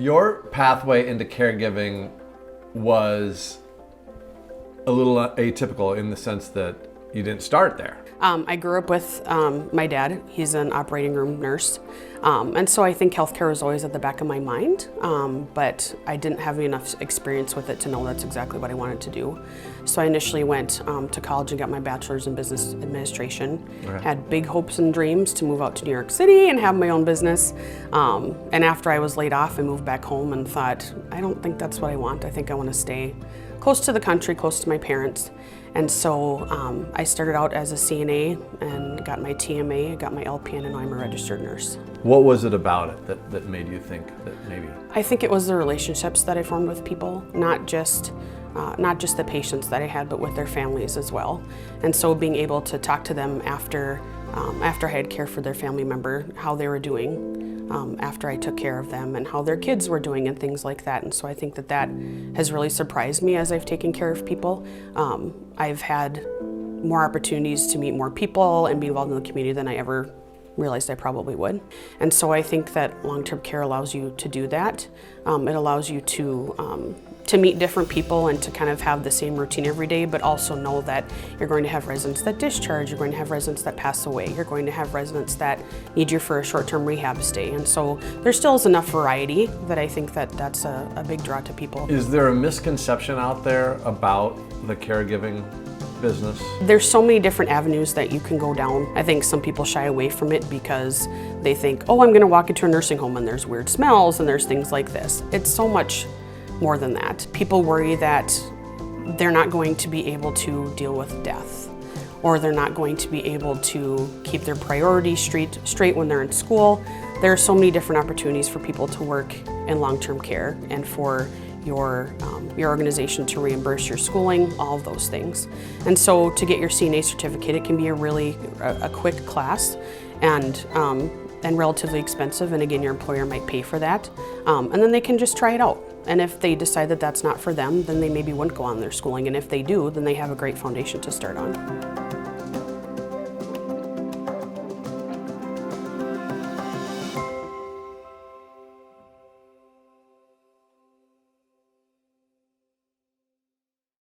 Your pathway into caregiving was a little atypical in the sense that you didn't start there. I grew up with my dad. He's an operating room nurse. And so I think healthcare was always at the back of my mind, but I didn't have enough experience with it to know that's exactly what I wanted to do. So I initially went to college and got my bachelor's in business administration. Okay. Had big hopes and dreams to move out to New York City and have my own business. And after I was laid off, I moved back home and thought, I don't think that's what I want. I think I want to stay close to the country, close to my parents. And so I started out as a CNA and got my TMA, got my LPN, and now I'm a registered nurse. What was it about it that made you think that maybe? I think it was the relationships that I formed with people, not just the patients that I had, but with their families as well. And so being able to talk to them after I had care for their family member, how they were doing, after I took care of them, and how their kids were doing and things like that. And so I think that has really surprised me as I've taken care of people. I've had more opportunities to meet more people and be involved in the community than I ever realized I probably would. And so I think that long-term care allows you to do that. It allows you to meet different people and to kind of have the same routine every day, but also know that you're going to have residents that discharge, you're going to have residents that pass away, you're going to have residents that need you for a short-term rehab stay. And so there still is enough variety that I think that's a big draw to people. Is there a misconception out there about the caregiving business? There's so many different avenues that you can go down. I think some people shy away from it because they think, oh, I'm going to walk into a nursing home and there's weird smells and there's things like this. It's so much more than that. People worry that they're not going to be able to deal with death, or they're not going to be able to keep their priorities straight when they're in school. There are so many different opportunities for people to work in long-term care and for your organization to reimburse your schooling, all of those things. And so to get your CNA certificate, it can be a quick class and relatively expensive, and again, your employer might pay for that. And then they can just try it out. And if they decide that that's not for them, then they maybe wouldn't go on their schooling. And if they do, then they have a great foundation to start on.